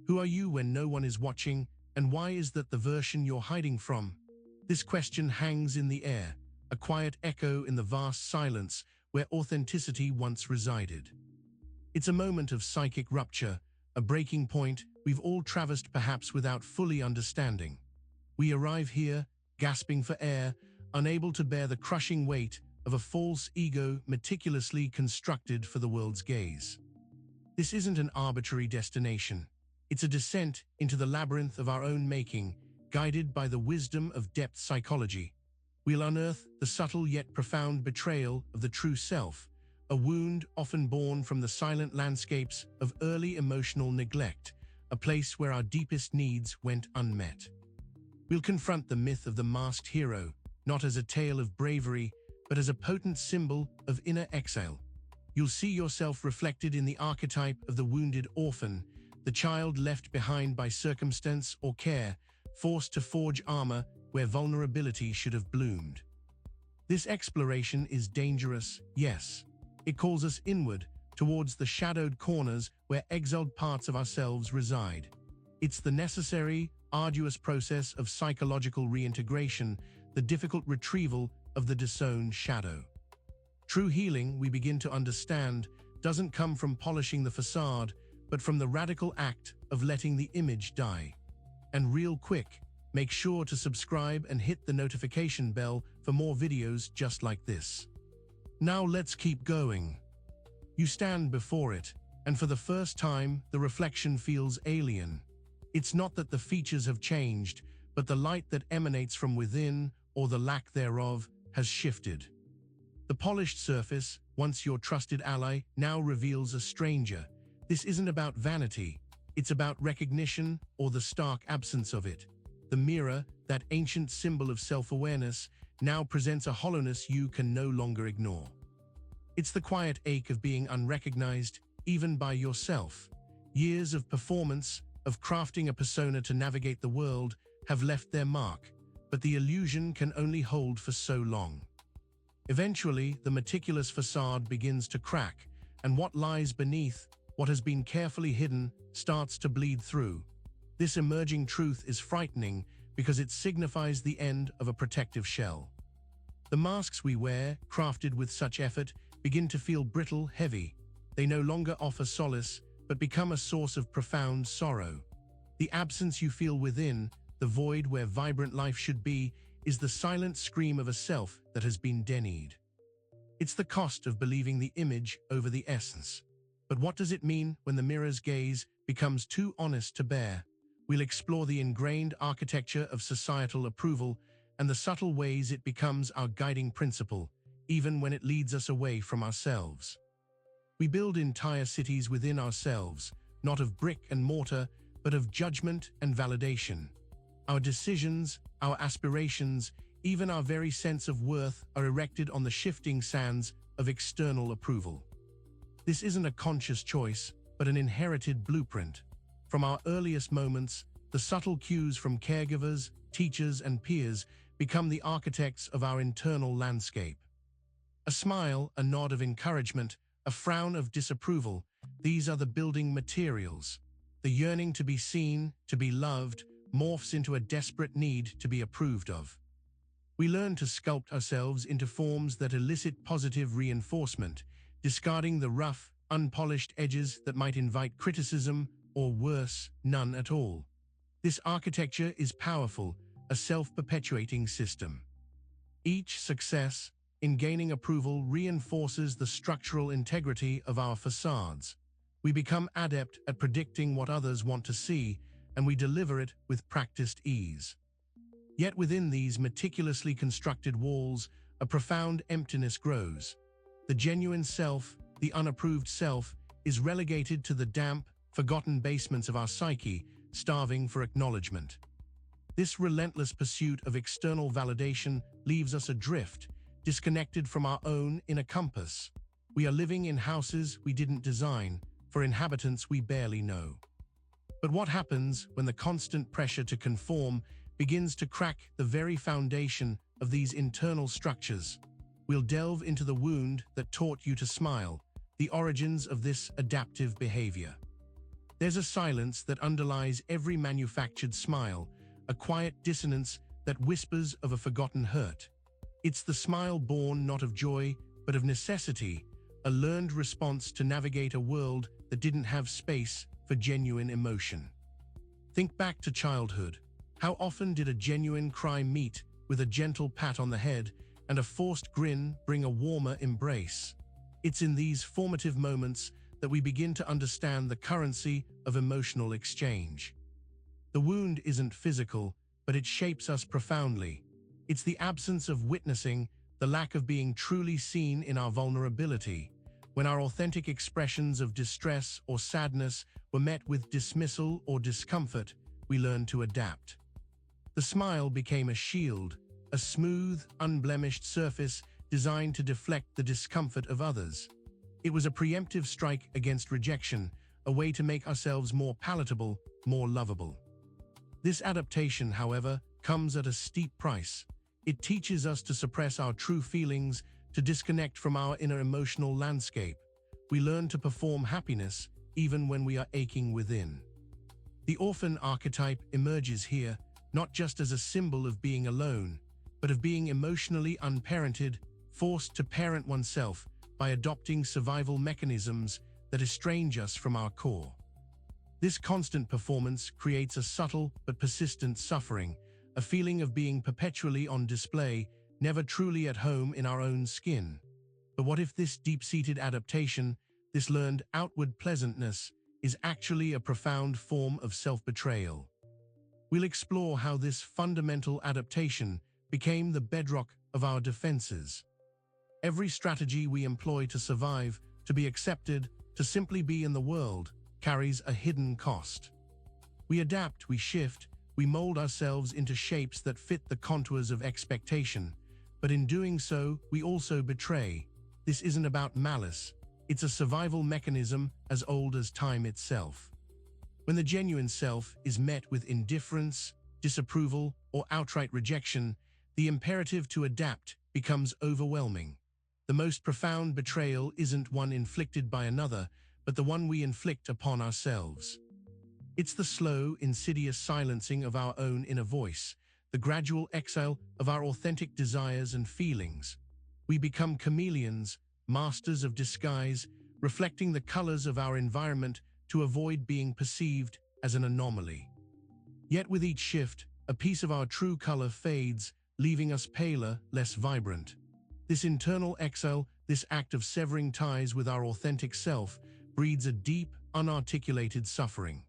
Who are you when no one is watching, and why is that the version you're hiding from? This question hangs in the air, a quiet echo in the vast silence where authenticity once resided. It's a moment of psychic rupture, a breaking point we've all traversed perhaps without fully understanding. We arrive here, gasping for air, unable to bear the crushing weight of a false ego meticulously constructed for the world's gaze. This isn't an arbitrary destination. It's a descent into the labyrinth of our own making, guided by the wisdom of depth psychology. We'll unearth the subtle yet profound betrayal of the true self, a wound often born from the silent landscapes of early emotional neglect, a place where our deepest needs went unmet. We'll confront the myth of the masked hero, not as a tale of bravery, but as a potent symbol of inner exile. You'll see yourself reflected in the archetype of the wounded orphan, the child left behind by circumstance or care, forced to forge armor where vulnerability should have bloomed. This exploration is dangerous, yes. It calls us inward, towards the shadowed corners where exiled parts of ourselves reside. It's the necessary, arduous process of psychological reintegration, the difficult retrieval of the disowned shadow. True healing, we begin to understand, doesn't come from polishing the facade, but from the radical act of letting the image die. And real quick, make sure to subscribe and hit the notification bell for more videos just like this. Now let's keep going. You stand before it, and for the first time, the reflection feels alien. It's not that the features have changed, but the light that emanates from within, or the lack thereof, has shifted. The polished surface, once your trusted ally, now reveals a stranger. This isn't about vanity, it's about recognition or the stark absence of it. The mirror, that ancient symbol of self-awareness, now presents a hollowness you can no longer ignore. It's the quiet ache of being unrecognized, even by yourself. Years of performance, of crafting a persona to navigate the world, have left their mark, but the illusion can only hold for so long. Eventually, the meticulous facade begins to crack, and what lies beneath, what has been carefully hidden, starts to bleed through. This emerging truth is frightening because it signifies the end of a protective shell. The masks we wear, crafted with such effort, begin to feel brittle, heavy. They no longer offer solace, but become a source of profound sorrow. The absence you feel within, the void where vibrant life should be, is the silent scream of a self that has been denied. It's the cost of believing the image over the essence. But what does it mean when the mirror's gaze becomes too honest to bear? We'll explore the ingrained architecture of societal approval and the subtle ways it becomes our guiding principle, even when it leads us away from ourselves. We build entire cities within ourselves, not of brick and mortar, but of judgment and validation. Our decisions, our aspirations, even our very sense of worth are erected on the shifting sands of external approval. This isn't a conscious choice, but an inherited blueprint. From our earliest moments, the subtle cues from caregivers, teachers, and peers become the architects of our internal landscape. A smile, a nod of encouragement, a frown of disapproval, these are the building materials. The yearning to be seen, to be loved, morphs into a desperate need to be approved of. We learn to sculpt ourselves into forms that elicit positive reinforcement, discarding the rough, unpolished edges that might invite criticism, or worse, none at all. This architecture is powerful, a self-perpetuating system. Each success in gaining approval reinforces the structural integrity of our facades. We become adept at predicting what others want to see, and we deliver it with practiced ease. Yet within these meticulously constructed walls, a profound emptiness grows. The genuine self, the unapproved self, is relegated to the damp, forgotten basements of our psyche, starving for acknowledgement. This relentless pursuit of external validation leaves us adrift, disconnected from our own inner compass. We are living in houses we didn't design, for inhabitants we barely know. But what happens when the constant pressure to conform begins to crack the very foundation of these internal structures? We'll delve into the wound that taught you to smile, the origins of this adaptive behavior. There's a silence that underlies every manufactured smile, a quiet dissonance that whispers of a forgotten hurt. It's the smile born not of joy, but of necessity, a learned response to navigate a world that didn't have space for genuine emotion. Think back to childhood. How often did a genuine cry meet with a gentle pat on the head and a forced grin bring a warmer embrace? It's in these formative moments that we begin to understand the currency of emotional exchange. The wound isn't physical, but it shapes us profoundly. It's the absence of witnessing, the lack of being truly seen in our vulnerability. When our authentic expressions of distress or sadness were met with dismissal or discomfort, we learned to adapt. The smile became a shield, a smooth, unblemished surface designed to deflect the discomfort of others. It was a preemptive strike against rejection, a way to make ourselves more palatable, more lovable. This adaptation, however, comes at a steep price. It teaches us to suppress our true feelings, to disconnect from our inner emotional landscape. We learn to perform happiness even when we are aching within. The orphan archetype emerges here, not just as a symbol of being alone, but of being emotionally unparented, forced to parent oneself by adopting survival mechanisms that estrange us from our core. This constant performance creates a subtle but persistent suffering, a feeling of being perpetually on display, never truly at home in our own skin. But what if this deep-seated adaptation, this learned outward pleasantness, is actually a profound form of self-betrayal? We'll explore how this fundamental adaptation became the bedrock of our defenses. Every strategy we employ to survive, to be accepted, to simply be in the world, carries a hidden cost. We adapt, we shift, we mold ourselves into shapes that fit the contours of expectation, but in doing so, we also betray. This isn't about malice, it's a survival mechanism as old as time itself. When the genuine self is met with indifference, disapproval, or outright rejection, the imperative to adapt becomes overwhelming. The most profound betrayal isn't one inflicted by another, but the one we inflict upon ourselves. It's the slow, insidious silencing of our own inner voice, the gradual exile of our authentic desires and feelings. We become chameleons, masters of disguise, reflecting the colors of our environment to avoid being perceived as an anomaly. Yet with each shift, a piece of our true color fades, leaving us paler, less vibrant. This internal exile, this act of severing ties with our authentic self, breeds a deep, unarticulated suffering.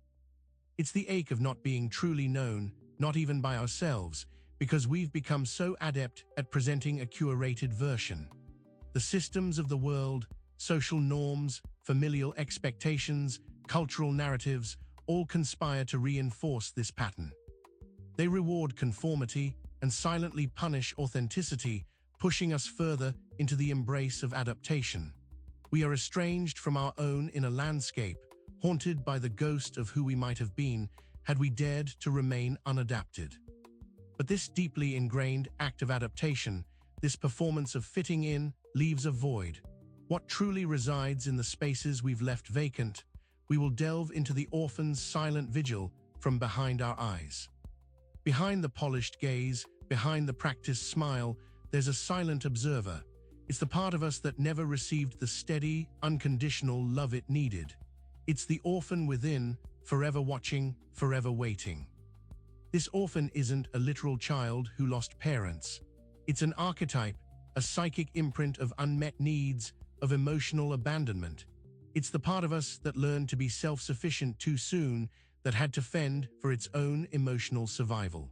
It's the ache of not being truly known, not even by ourselves, because we've become so adept at presenting a curated version. The systems of the world, social norms, familial expectations, cultural narratives, all conspire to reinforce this pattern. They reward conformity and silently punish authenticity, pushing us further into the embrace of adaptation. We are estranged from our own inner landscape, haunted by the ghost of who we might have been had we dared to remain unadapted. But this deeply ingrained act of adaptation, this performance of fitting in, leaves a void. What truly resides in the spaces we've left vacant? We will delve into the orphan's silent vigil from behind our eyes. Behind the polished gaze, behind the practiced smile, there's a silent observer. It's the part of us that never received the steady, unconditional love it needed. It's the orphan within, forever watching, forever waiting. This orphan isn't a literal child who lost parents. It's an archetype, a psychic imprint of unmet needs, of emotional abandonment. It's the part of us that learned to be self-sufficient too soon, that had to fend for its own emotional survival.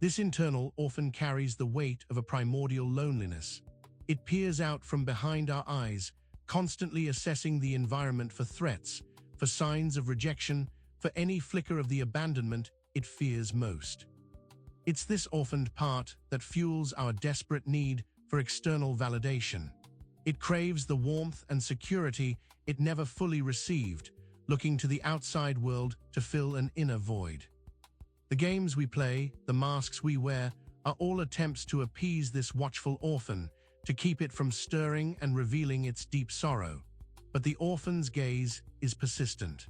This internal orphan carries the weight of a primordial loneliness. It peers out from behind our eyes, constantly assessing the environment for threats, for signs of rejection, for any flicker of the abandonment it fears most. It's this orphaned part that fuels our desperate need for external validation. It craves the warmth and security it never fully received, looking to the outside world to fill an inner void. The games we play, the masks we wear, are all attempts to appease this watchful orphan, to keep it from stirring and revealing its deep sorrow. But the orphan's gaze is persistent.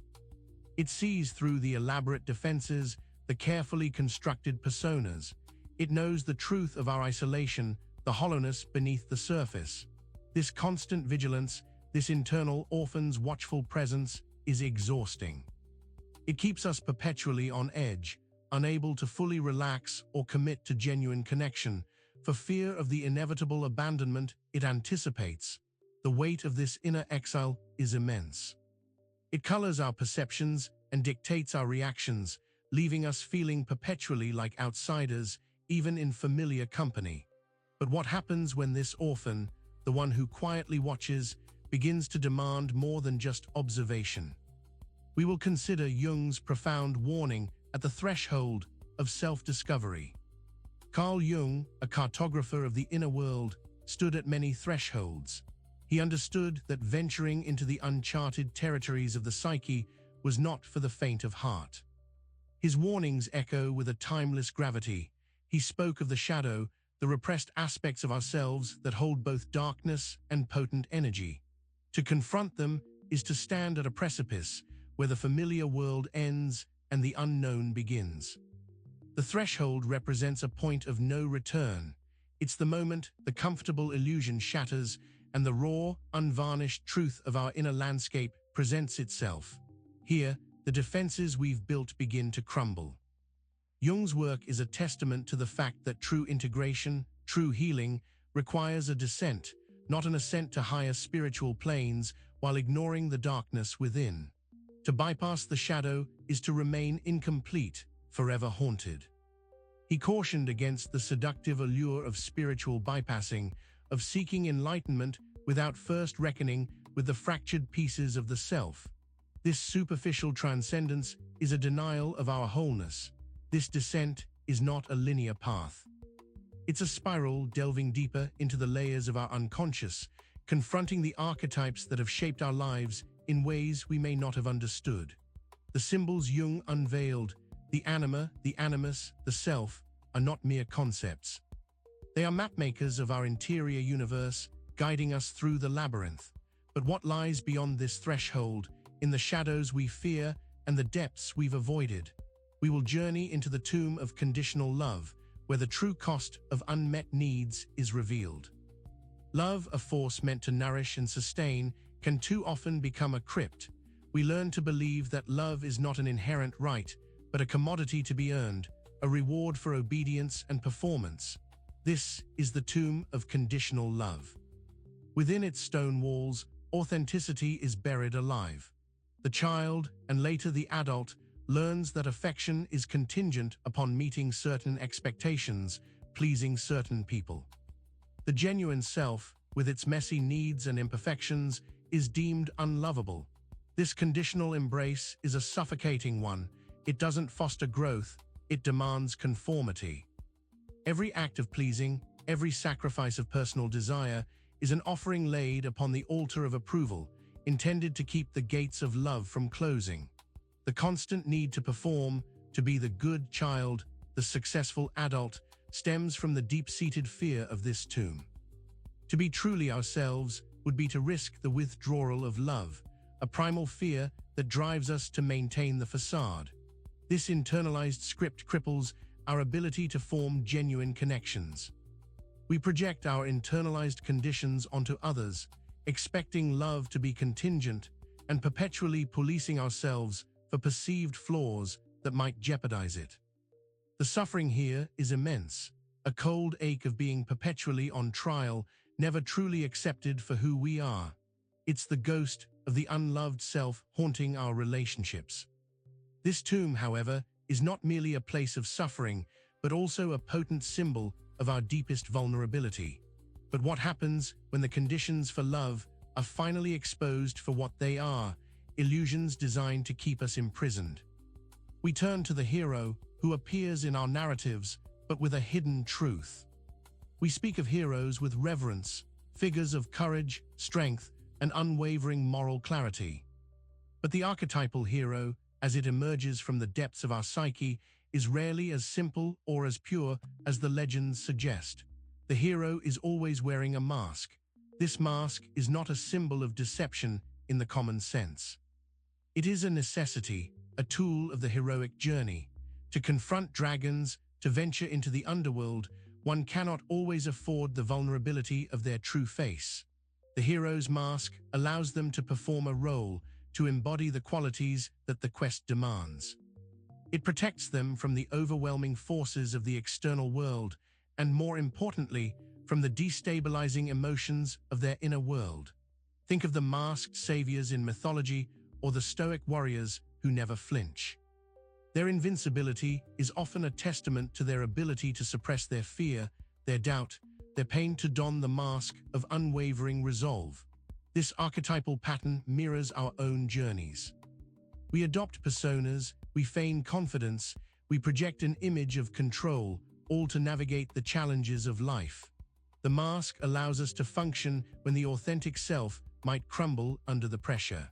It sees through the elaborate defenses, the carefully constructed personas. It knows the truth of our isolation, the hollowness beneath the surface. This constant vigilance, this internal orphan's watchful presence, is exhausting. It keeps us perpetually on edge, unable to fully relax or commit to genuine connection, for fear of the inevitable abandonment it anticipates. The weight of this inner exile is immense. It colors our perceptions and dictates our reactions, leaving us feeling perpetually like outsiders, even in familiar company. But what happens when this orphan, the one who quietly watches, begins to demand more than just observation? We will consider Jung's profound warning at the threshold of self-discovery. Carl Jung, a cartographer of the inner world, stood at many thresholds. He understood that venturing into the uncharted territories of the psyche was not for the faint of heart. His warnings echo with a timeless gravity. He spoke of the shadow, the repressed aspects of ourselves that hold both darkness and potent energy. To confront them is to stand at a precipice where the familiar world ends and the unknown begins. The threshold represents a point of no return. It's the moment the comfortable illusion shatters and the raw, unvarnished truth of our inner landscape presents itself. Here, the defenses we've built begin to crumble. Jung's work is a testament to the fact that true integration, true healing, requires a descent, not an ascent to higher spiritual planes while ignoring the darkness within. To bypass the shadow is to remain incomplete, forever haunted. He cautioned against the seductive allure of spiritual bypassing, of seeking enlightenment without first reckoning with the fractured pieces of the self. This superficial transcendence is a denial of our wholeness. This descent is not a linear path. It's a spiral delving deeper into the layers of our unconscious, confronting the archetypes that have shaped our lives in ways we may not have understood. The symbols Jung unveiled, the anima, the animus, the self, are not mere concepts. They are mapmakers of our interior universe, guiding us through the labyrinth. But what lies beyond this threshold, in the shadows we fear and the depths we've avoided? We will journey into the tomb of conditional love, where the true cost of unmet needs is revealed. Love, a force meant to nourish and sustain, can too often become a crypt. We learn to believe that love is not an inherent right, but a commodity to be earned, a reward for obedience and performance. This is the tomb of conditional love. Within its stone walls, authenticity is buried alive. The child, and later the adult, learns that affection is contingent upon meeting certain expectations, pleasing certain people. The genuine self, with its messy needs and imperfections, is deemed unlovable. This conditional embrace is a suffocating one. It doesn't foster growth, it demands conformity. Every act of pleasing, every sacrifice of personal desire, is an offering laid upon the altar of approval, intended to keep the gates of love from closing. The constant need to perform, to be the good child, the successful adult, stems from the deep-seated fear of this tomb. To be truly ourselves would be to risk the withdrawal of love, a primal fear that drives us to maintain the facade. This internalized script cripples our ability to form genuine connections. We project our internalized conditions onto others, expecting love to be contingent and perpetually policing ourselves for perceived flaws that might jeopardize it. The suffering here is immense, a cold ache of being perpetually on trial, never truly accepted for who we are. It's the ghost of the unloved self haunting our relationships. This tomb, however, is not merely a place of suffering, but also a potent symbol of our deepest vulnerability. But what happens when the conditions for love are finally exposed for what they are, illusions designed to keep us imprisoned? We turn to the hero who appears in our narratives, but with a hidden truth. We speak of heroes with reverence, figures of courage, strength, and unwavering moral clarity. But the archetypal hero, as it emerges from the depths of our psyche, is rarely as simple or as pure as the legends suggest. The hero is always wearing a mask. This mask is not a symbol of deception in the common sense. It is a necessity, a tool of the heroic journey. To confront dragons, to venture into the underworld, one cannot always afford the vulnerability of their true face. The hero's mask allows them to perform a role, to embody the qualities that the quest demands. It protects them from the overwhelming forces of the external world, and more importantly, from the destabilizing emotions of their inner world. Think of the masked saviors in mythology or the stoic warriors who never flinch. Their invincibility is often a testament to their ability to suppress their fear, their doubt, their pain, to don the mask of unwavering resolve. This archetypal pattern mirrors our own journeys. We adopt personas, we feign confidence, we project an image of control, all to navigate the challenges of life. The mask allows us to function when the authentic self might crumble under the pressure.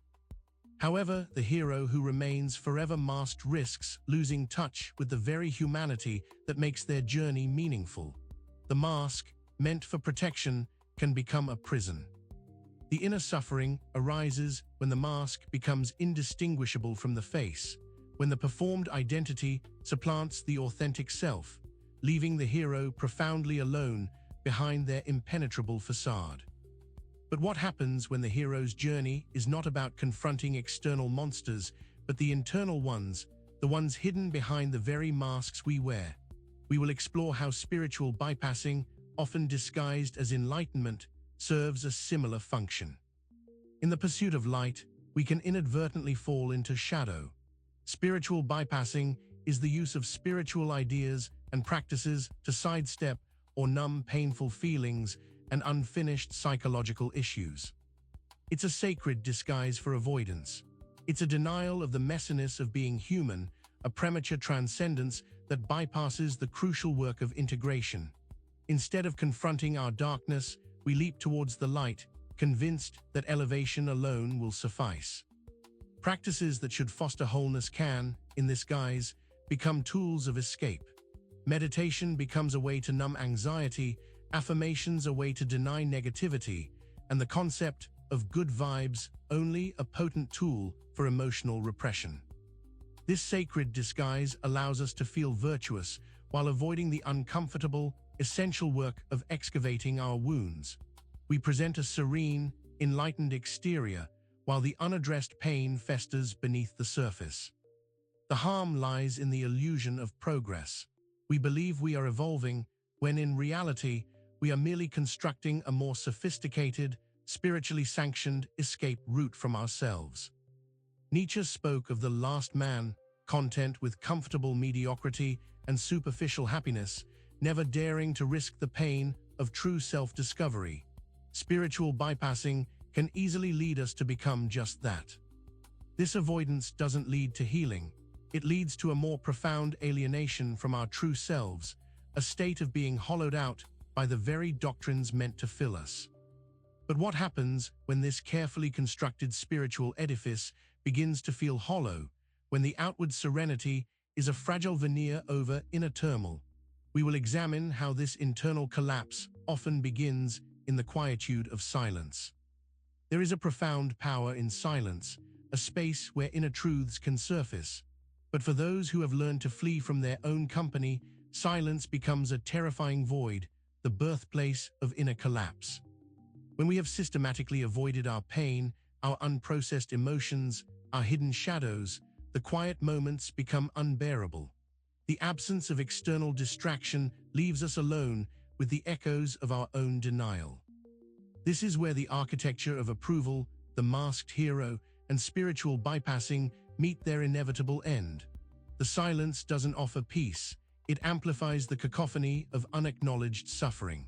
However, the hero who remains forever masked risks losing touch with the very humanity that makes their journey meaningful. The mask, meant for protection, can become a prison. The inner suffering arises when the mask becomes indistinguishable from the face, when the performed identity supplants the authentic self, leaving the hero profoundly alone behind their impenetrable facade. But what happens when the hero's journey is not about confronting external monsters, but the internal ones, the ones hidden behind the very masks we wear? We will explore how spiritual bypassing, often disguised as enlightenment, serves a similar function. In the pursuit of light, we can inadvertently fall into shadow. Spiritual bypassing is the use of spiritual ideas and practices to sidestep or numb painful feelings and unfinished psychological issues. It's a sacred disguise for avoidance. It's a denial of the messiness of being human, a premature transcendence that bypasses the crucial work of integration. Instead of confronting our darkness, we leap towards the light, convinced that elevation alone will suffice. Practices that should foster wholeness can, in this guise, become tools of escape. Meditation becomes a way to numb anxiety, affirmations a way to deny negativity, and the concept of good vibes only a potent tool for emotional repression. This sacred disguise allows us to feel virtuous while avoiding the uncomfortable, essential work of excavating our wounds. We present a serene, enlightened exterior while the unaddressed pain festers beneath the surface. The harm lies in the illusion of progress. We believe we are evolving when in reality, we are merely constructing a more sophisticated, spiritually sanctioned escape route from ourselves. Nietzsche spoke of the last man, content with comfortable mediocrity and superficial happiness, never daring to risk the pain of true self-discovery. Spiritual bypassing can easily lead us to become just that. This avoidance doesn't lead to healing. It leads to a more profound alienation from our true selves, a state of being hollowed out by the very doctrines meant to fill us. But what happens when this carefully constructed spiritual edifice begins to feel hollow, when the outward serenity is a fragile veneer over inner turmoil? We will examine how this internal collapse often begins in the quietude of silence. There is a profound power in silence, a space where inner truths can surface. But for those who have learned to flee from their own company, silence becomes a terrifying void, the birthplace of inner collapse. When we have systematically avoided our pain, our unprocessed emotions, our hidden shadows, the quiet moments become unbearable. The absence of external distraction leaves us alone with the echoes of our own denial. This is where the architecture of approval, the masked hero, and spiritual bypassing meet their inevitable end. The silence doesn't offer peace. It amplifies the cacophony of unacknowledged suffering.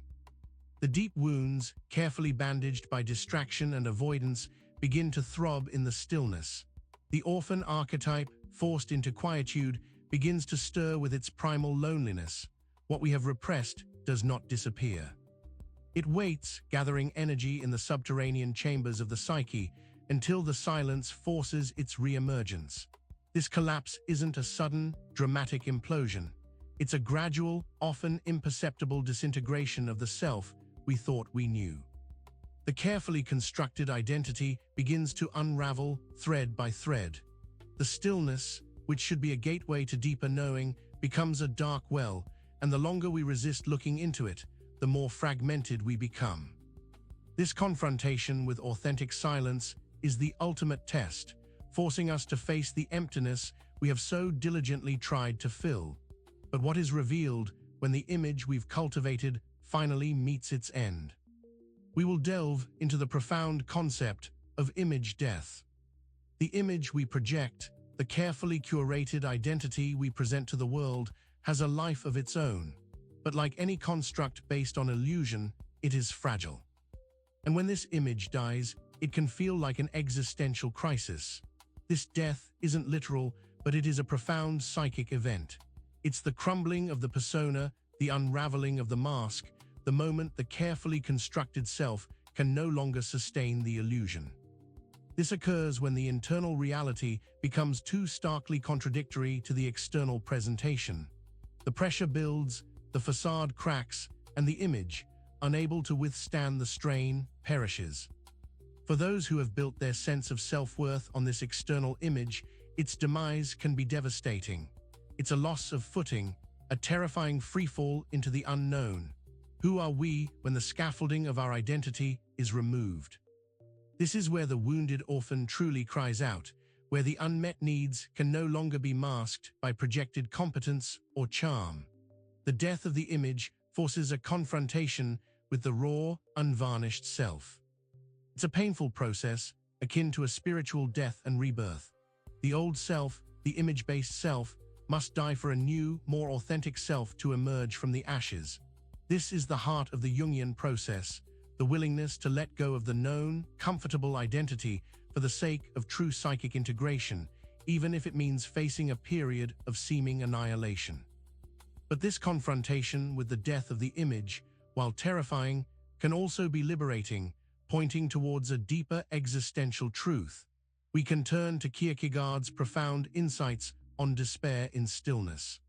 The deep wounds, carefully bandaged by distraction and avoidance, begin to throb in the stillness. The orphan archetype, forced into quietude, begins to stir with its primal loneliness. What we have repressed does not disappear. It waits, gathering energy in the subterranean chambers of the psyche, until the silence forces its re-emergence. This collapse isn't a sudden, dramatic implosion. It's a gradual, often imperceptible disintegration of the self we thought we knew. The carefully constructed identity begins to unravel thread by thread. The stillness, which should be a gateway to deeper knowing, becomes a dark well, and the longer we resist looking into it, the more fragmented we become. This confrontation with authentic silence is the ultimate test, forcing us to face the emptiness we have so diligently tried to fill. But what is revealed when the image we've cultivated finally meets its end? We will delve into the profound concept of image death. The image we project, the carefully curated identity we present to the world, has a life of its own. But like any construct based on illusion, it is fragile. And when this image dies, it can feel like an existential crisis. This death isn't literal, but it is a profound psychic event. It's the crumbling of the persona, the unraveling of the mask, the moment the carefully constructed self can no longer sustain the illusion. This occurs when the internal reality becomes too starkly contradictory to the external presentation. The pressure builds, the facade cracks, and the image, unable to withstand the strain, perishes. For those who have built their sense of self-worth on this external image, its demise can be devastating. It's a loss of footing, a terrifying freefall into the unknown. Who are we when the scaffolding of our identity is removed? This is where the wounded orphan truly cries out, where the unmet needs can no longer be masked by projected competence or charm. The death of the image forces a confrontation with the raw, unvarnished self. It's a painful process, akin to a spiritual death and rebirth. The old self, the image-based self, must die for a new, more authentic self to emerge from the ashes. This is the heart of the Jungian process, the willingness to let go of the known, comfortable identity for the sake of true psychic integration, even if it means facing a period of seeming annihilation. But this confrontation with the death of the image, while terrifying, can also be liberating, pointing towards a deeper existential truth. We can turn to Kierkegaard's profound insights on despair in stillness.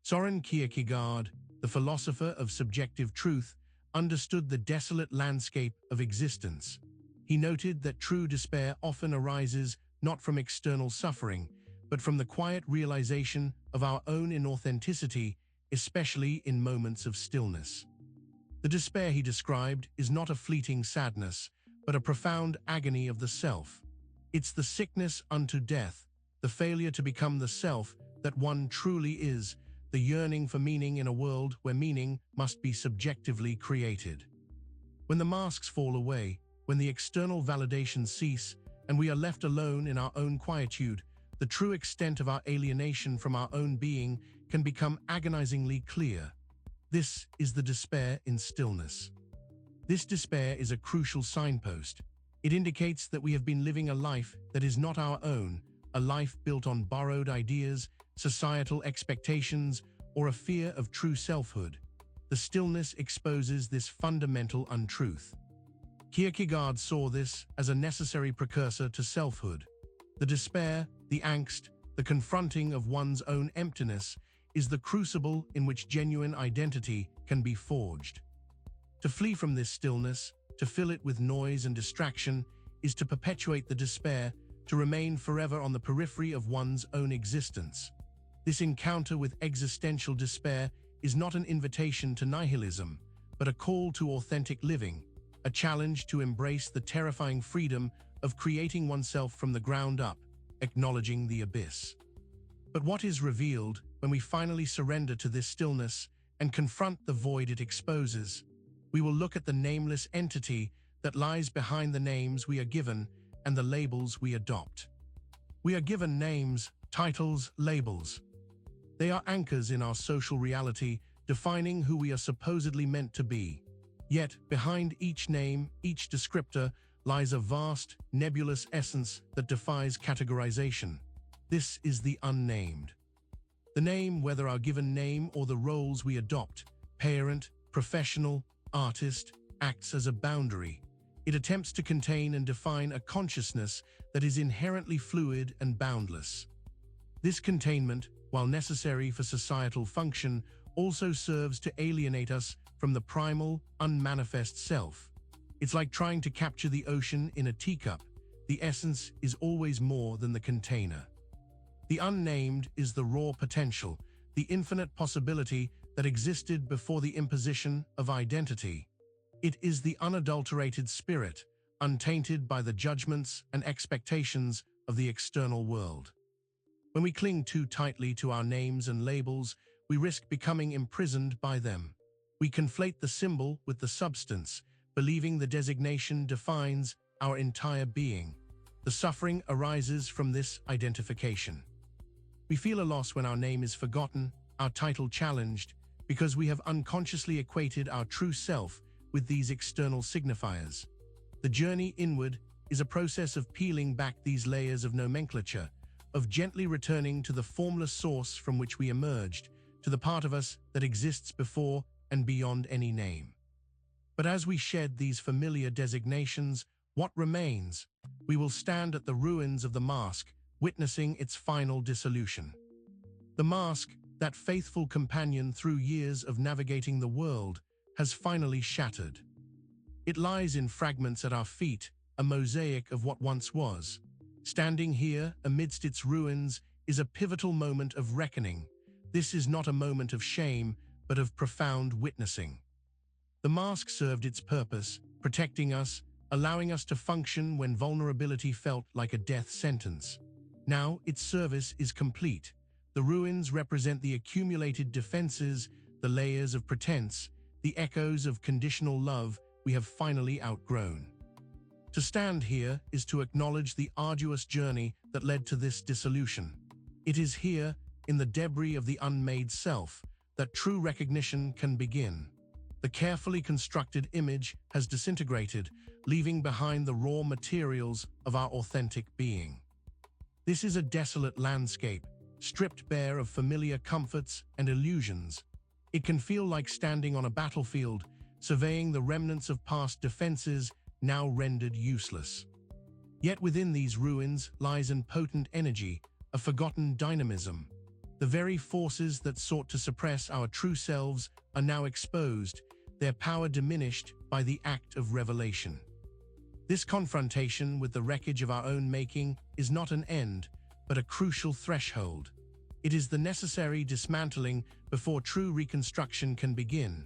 Søren Kierkegaard, the philosopher of subjective truth, understood the desolate landscape of existence. He noted that true despair often arises not from external suffering, but from the quiet realization of our own inauthenticity, especially in moments of stillness. The despair he described is not a fleeting sadness, but a profound agony of the self. It's the sickness unto death, the failure to become the self that one truly is, the yearning for meaning in a world where meaning must be subjectively created. When the masks fall away, when the external validations cease, and we are left alone in our own quietude, the true extent of our alienation from our own being can become agonizingly clear. This is the despair in stillness. This despair is a crucial signpost. It indicates that we have been living a life that is not our own, a life built on borrowed ideas, societal expectations, or a fear of true selfhood. The stillness exposes this fundamental untruth. Kierkegaard saw this as a necessary precursor to selfhood. The despair, the angst, the confronting of one's own emptiness is the crucible in which genuine identity can be forged. To flee from this stillness, to fill it with noise and distraction, is to perpetuate the despair, to remain forever on the periphery of one's own existence. This encounter with existential despair is not an invitation to nihilism, but a call to authentic living, a challenge to embrace the terrifying freedom of creating oneself from the ground up, acknowledging the abyss. But what is revealed when we finally surrender to this stillness and confront the void it exposes? We will look at the nameless entity that lies behind the names we are given and the labels we adopt. We are given names, titles, labels. They are anchors in our social reality, defining who we are supposedly meant to be. Yet, behind each name, each descriptor, lies a vast, nebulous essence that defies categorization. This is the unnamed. The name, whether our given name or the roles we adopt, parent, professional, artist, acts as a boundary. It attempts to contain and define a consciousness that is inherently fluid and boundless. This containment, while necessary for societal function, also serves to alienate us from the primal, unmanifest self. It's like trying to capture the ocean in a teacup. The essence is always more than the container. The unnamed is the raw potential, the infinite possibility that existed before the imposition of identity. It is the unadulterated spirit, untainted by the judgments and expectations of the external world. When we cling too tightly to our names and labels, we risk becoming imprisoned by them. We conflate the symbol with the substance, believing the designation defines our entire being. The suffering arises from this identification. We feel a loss when our name is forgotten, our title challenged, because we have unconsciously equated our true self with these external signifiers. The journey inward is a process of peeling back these layers of nomenclature, of gently returning to the formless source from which we emerged, to the part of us that exists before and beyond any name. But as we shed these familiar designations, what remains? We will stand at the ruins of the mask, witnessing its final dissolution. The mask, that faithful companion through years of navigating the world, has finally shattered. It lies in fragments at our feet, a mosaic of what once was. Standing here, amidst its ruins, is a pivotal moment of reckoning. This is not a moment of shame, but of profound witnessing. The mask served its purpose, protecting us, allowing us to function when vulnerability felt like a death sentence. Now, its service is complete. The ruins represent the accumulated defenses, the layers of pretense, the echoes of conditional love we have finally outgrown. To stand here is to acknowledge the arduous journey that led to this dissolution. It is here, in the debris of the unmade self, that true recognition can begin. The carefully constructed image has disintegrated, leaving behind the raw materials of our authentic being. This is a desolate landscape, stripped bare of familiar comforts and illusions. It can feel like standing on a battlefield, surveying the remnants of past defenses now rendered useless. Yet within these ruins lies an potent energy, a forgotten dynamism. The very forces that sought to suppress our true selves are now exposed, their power diminished by the act of revelation. This confrontation with the wreckage of our own making is not an end, but a crucial threshold. It is the necessary dismantling before true reconstruction can begin.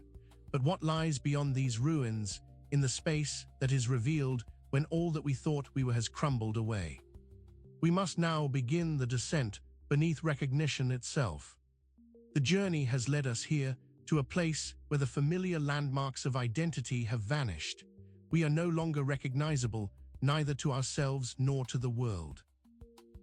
But what lies beyond these ruins, in the space that is revealed when all that we thought we were has crumbled away? We must now begin the descent beneath recognition itself. The journey has led us here to a place where the familiar landmarks of identity have vanished. We are no longer recognizable, neither to ourselves nor to the world.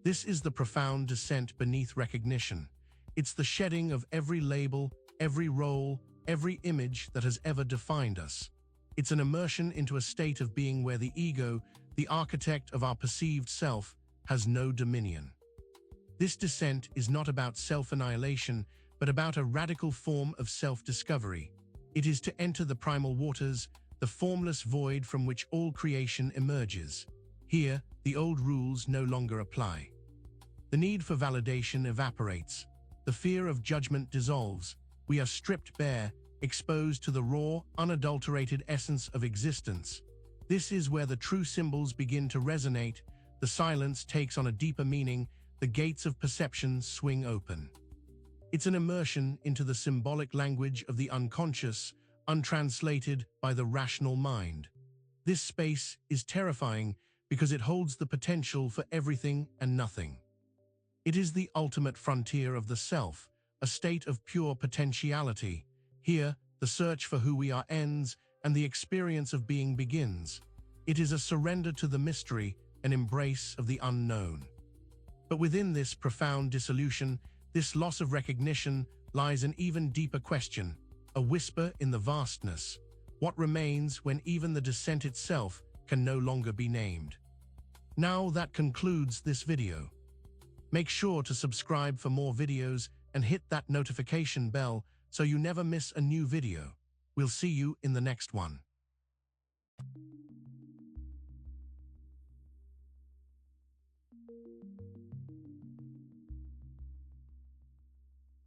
This is the profound descent beneath recognition. It's the shedding of every label, every role, every image that has ever defined us. It's an immersion into a state of being where the ego, the architect of our perceived self, has no dominion. This descent is not about self-annihilation, but about a radical form of self-discovery. It is to enter the primal waters, the formless void from which all creation emerges. Here, the old rules no longer apply. The need for validation evaporates. The fear of judgment dissolves. We are stripped bare, exposed to the raw, unadulterated essence of existence. This is where the true symbols begin to resonate, the silence takes on a deeper meaning, the gates of perception swing open. It's an immersion into the symbolic language of the unconscious, untranslated by the rational mind. This space is terrifying because it holds the potential for everything and nothing. It is the ultimate frontier of the self, a state of pure potentiality. Here, the search for who we are ends and the experience of being begins. It is a surrender to the mystery, an embrace of the unknown. But within this profound dissolution, this loss of recognition, lies an even deeper question, a whisper in the vastness. What remains when even the descent itself can no longer be named? Now that concludes this video. Make sure to subscribe for more videos and hit that notification bell so you never miss a new video. We'll see you in the next one.